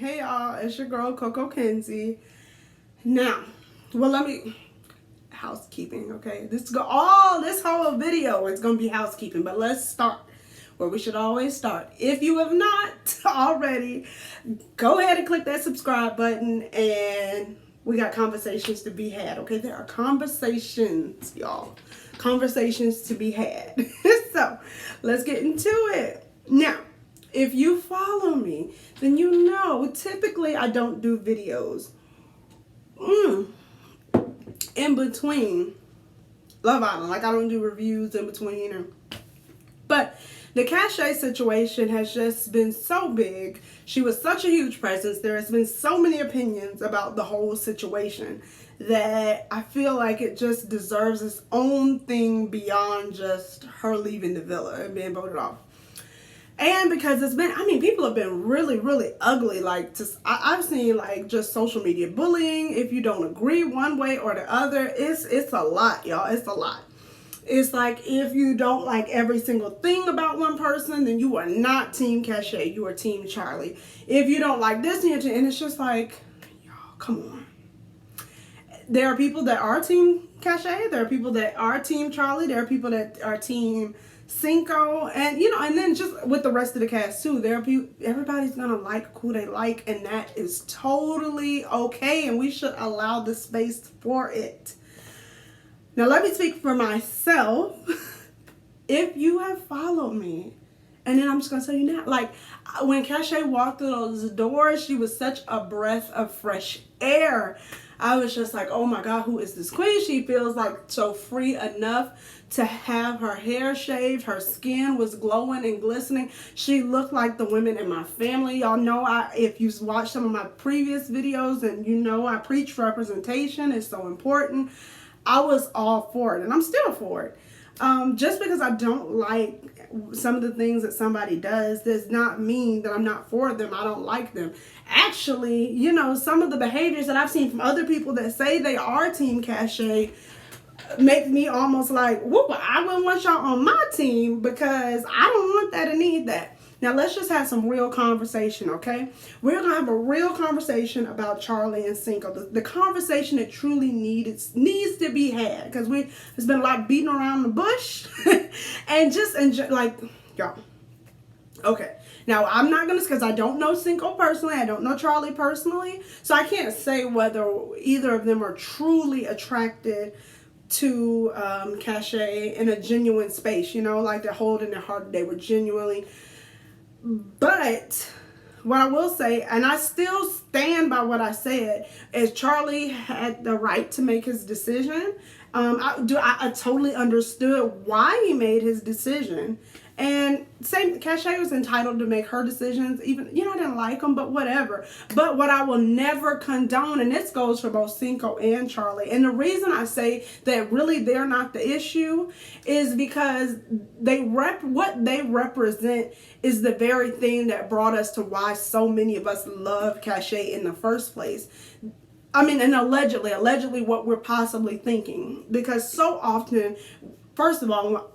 Hey y'all, it's your girl Coco Kenzie. Now, let me housekeeping, okay? This whole video is gonna be housekeeping, but let's start where we should always start. If you have not already, go ahead and click that subscribe button, and we got conversations to be had, okay? There are conversations, y'all. Conversations to be had. So, let's get into it. Now, if you follow me, then you know typically I don't do videos in between Love Island. Like, I don't do reviews in between. But the Cashay situation has just been so big. She was such a huge presence. There has been so many opinions about the whole situation that I feel like it just deserves its own thing beyond just her leaving the villa and being voted off. And because people have been really, really ugly. Like, I've seen like just social media bullying. If you don't agree one way or the other, it's a lot, y'all. It's a lot. It's like if you don't like every single thing about one person, then you are not Team Cashay. You are Team Charlie. If you don't like this, and it's just like, y'all, come on. There are people that are Team Cashay. There are people that are Team Charlie. There are people that are Team Cinco, and and then just with the rest of the cast too, everybody's gonna like who they like, and that is totally okay, and we should allow the space for it. Now let me speak for myself. If you have followed me, and then I'm just gonna tell you now, like when Cashay walked through those doors, she was such a breath of fresh air. I was just like, oh my God, who is this queen? She feels like so free enough to have her hair shaved. Her skin was glowing and glistening. She looked like the women in my family. Y'all know, if you watch some of my previous videos, and I preach representation. It's so important. I was all for it, and I'm still for it. Just because I don't like some of the things that somebody does not mean that I'm not for them. I don't like them. Actually, some of the behaviors that I've seen from other people that say they are Team Cashay make me almost like, whoop, I wouldn't want y'all on my team, because I don't want that and need that. Now, let's just have some real conversation, okay? We're going to have a real conversation about Charlie and Cinco. The conversation that truly needs to be had, because there's been a lot beating around the bush. and just like, y'all. Okay. Now, I'm not going to, because I don't know Cinco personally. I don't know Charlie personally. So I can't say whether either of them are truly attracted to Cashay in a genuine space, like they're holding their heart, they were genuinely. But what I will say, and I still stand by what I said, is Charlie had the right to make his decision. I totally understood why he made his decision. And Cashay was entitled to make her decisions, even, I didn't like them, but whatever. But what I will never condone, and this goes for both Cinco and Charlie, and the reason I say that really they're not the issue is because what they represent is the very thing that brought us to why so many of us love Cashay in the first place. And allegedly what we're possibly thinking, because so often, first of all,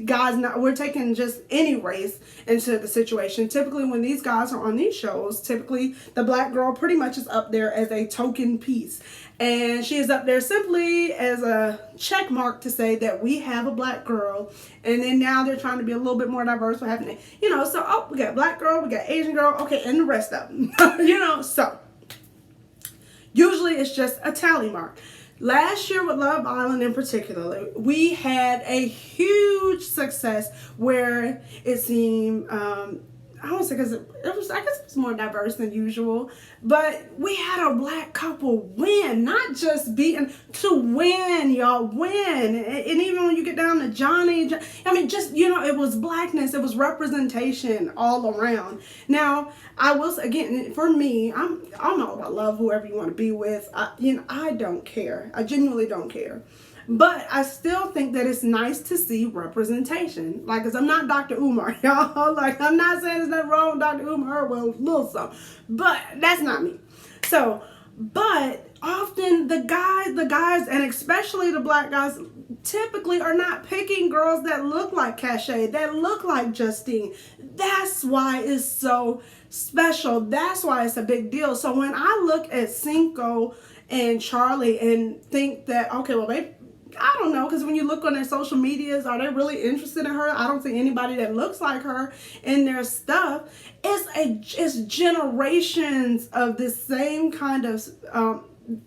guys, we're taking just any race into the situation. Typically, when these guys are on these shows, typically the black girl pretty much is up there as a token piece. And she is up there simply as a check mark to say that we have a black girl. And then now they're trying to be a little bit more diverse. What happening? So, we got black girl, we got Asian girl, okay, and the rest of them. So usually it's just a tally mark. Last year with Love Island in particular, we had a huge success where it seemed, I don't say because I guess it was more diverse than usual, but we had a black couple win, not just to win, y'all, win. And even when you get down to Johnny, it was blackness, it was representation all around. Now, I will say, again, for me, I'm all about love, whoever you want to be with. I don't care. I genuinely don't care. But I still think that it's nice to see representation. Like, because I'm not Dr. Umar, y'all. Like, I'm not saying there's nothing wrong with Dr. Umar. Well, a little something. But that's not me. So, but often the guys, and especially the black guys, typically are not picking girls that look like Cashay, that look like Justine. That's why it's so special. That's why it's a big deal. So when I look at Cinco and Charlie and think that, okay, well, I don't know, because when you look on their social medias, are they really interested in her? I don't see anybody that looks like her in their stuff. It's generations of this same kind of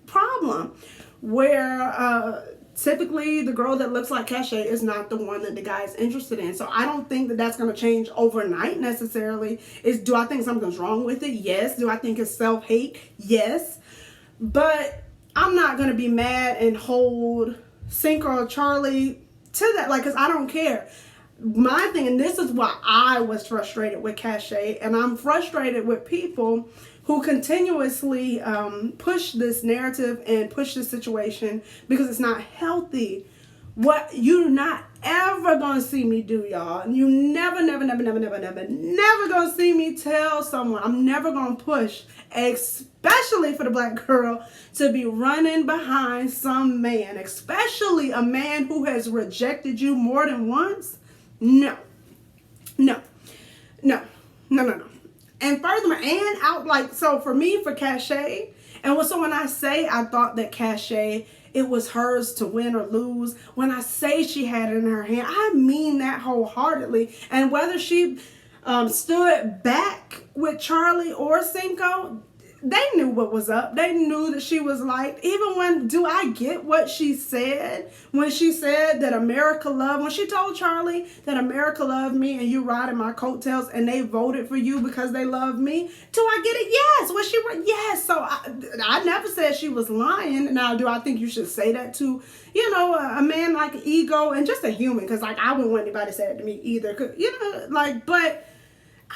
problem where typically the girl that looks like Cashay is not the one that the guy is interested in. So I don't think that that's going to change overnight necessarily. Do I think something's wrong with it? Yes. Do I think it's self-hate? Yes. But I'm not going to be mad and hold Cinco or Charlie to that, like, because I don't care. My thing, and this is why I was frustrated with Cashay, and I'm frustrated with people who continuously push this narrative and push this situation because it's not healthy. What you're not ever gonna see me do, y'all. You never gonna see me tell someone. I'm never gonna push, especially for the black girl, to be running behind some man, especially a man who has rejected you more than once. No. And furthermore, and out, like, so for me, for Cashay, and so when I say I thought that Cashay, it was hers to win or lose, when I say she had it in her hand, I mean that wholeheartedly. And whether she stood back with Charlie or Cinco, they knew what was up. They knew that she was liked. Even when, do I get what she said? When she said that America loved, when she told Charlie that America loved me and you riding my coattails and they voted for you because they love me. Do I get it? Yes. Was she? Yes. So I never said she was lying. Now, do I think you should say that to, a man like Ego and just a human? Because, like, I wouldn't want anybody to say that to me either. But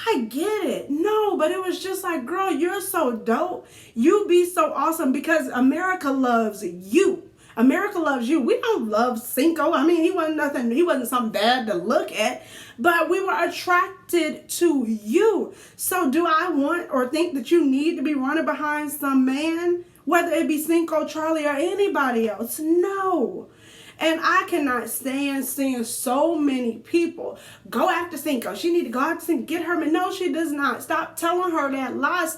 I get it. No, but it was just like, girl, you're so dope. You be so awesome because America loves you. America loves you. We don't love Cinco. I mean, he wasn't something bad to look at, but we were attracted to you. So do I want or think that you need to be running behind some man, whether it be Cinco, Charlie, or anybody else? No. And I cannot stand seeing so many people go after Cinco. She need to go after Cinco, get her. No, she does not. Stop telling her that lie.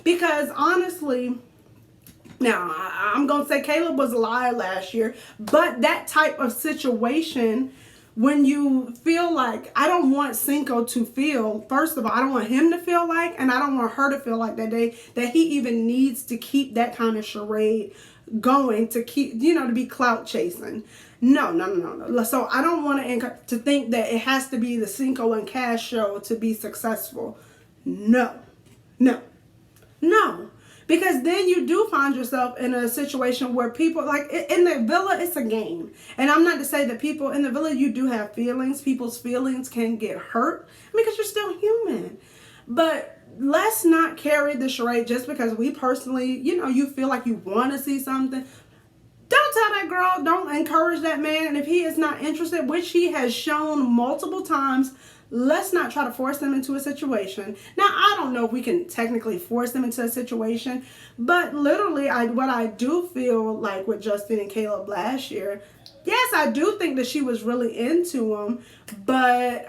Because honestly, now I'm going to say Caleb was a liar last year. But that type of situation, when you feel like, I don't want Cinco to feel, first of all, I don't want him to feel like, and I don't want her to feel like that he even needs to keep that kind of charade going to keep, to be clout chasing. No. So I don't want to think that it has to be the Cinco and Cash show to be successful. No. Because then you do find yourself in a situation where people, like in the villa, it's a game. And I'm not to say that people in the villa, you do have feelings. People's feelings can get hurt because you're still human. But let's not carry the charade just because we personally, you feel like you want to see something. Don't tell that girl, don't encourage that man. And if he is not interested, which he has shown multiple times, let's not try to force them into a situation. Now, I don't know if we can technically force them into a situation, but literally what I do feel like with Justin and Caleb last year, yes, I do think that she was really into him, but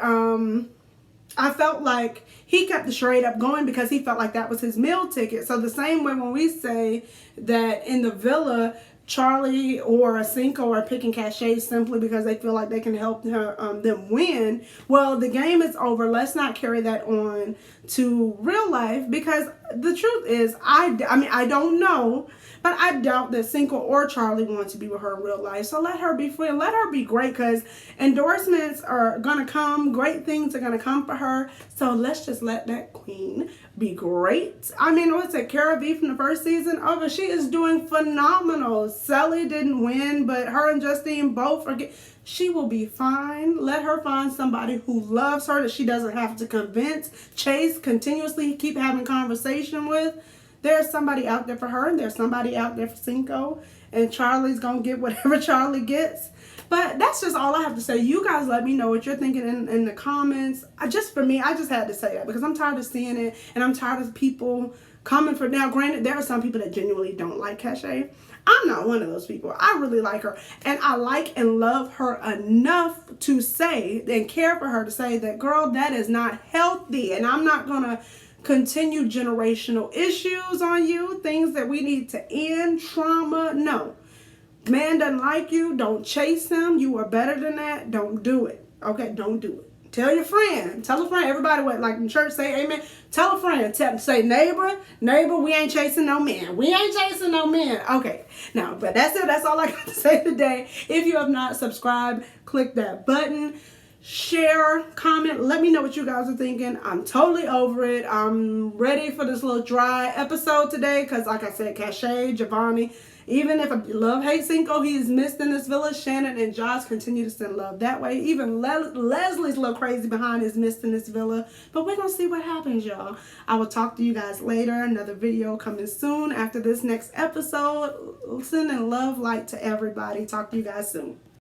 I felt like he kept the charade up going because he felt like that was his meal ticket. So the same way when we say that in the villa, Charlie or Cinco are picking Cashay simply because they feel like they can help them win. Well, the game is over. Let's not carry that on to real life because the truth is, I don't know, but I doubt that Cinco or Charlie want to be with her in real life. So let her be free and let her be great because endorsements are going to come. Great things are going to come for her. So let's just let that queen be great. I mean, what's it? Cara V from the first season over. She is doing phenomenal. Sally didn't win, but her and Justine both are she will be fine. Let her find somebody who loves her that she doesn't have to convince, chase, continuously keep having conversation with. There's somebody out there for her, and there's somebody out there for Cinco, and Charlie's gonna get whatever Charlie gets. But that's just all I have to say. You guys let me know what you're thinking in the comments. I just had to say that because I'm tired of seeing it, and I'm tired of people coming for. Now, granted, there are some people that genuinely don't like Cashay. I'm not one of those people. I really like her, and I like and love her enough to say and care for her to say that, girl, that is not healthy, and I'm not gonna continue generational issues on you, things that we need to end, trauma. No. Man doesn't like you, don't chase him. You are better than that. Don't do it. Okay, don't do it. Tell your friend. Tell a friend. Everybody, what, like in church, say amen. Tell a friend. Say, neighbor, we ain't chasing no men. We ain't chasing no men. Okay. Now, but that's it. That's all I got to say today. If you have not subscribed, click that button. Share, comment. Let me know what you guys are thinking. I'm totally over it. I'm ready for this little dry episode today because, like I said, Cashay, Giovanni, even if I love hate Cinco, he is missed in this villa. Shannon and Josh continue to send love that way. Even Leslie's a little crazy behind is missed in this villa. But we're going to see what happens, y'all. I will talk to you guys later. Another video coming soon after this next episode. Sending love, light to everybody. Talk to you guys soon.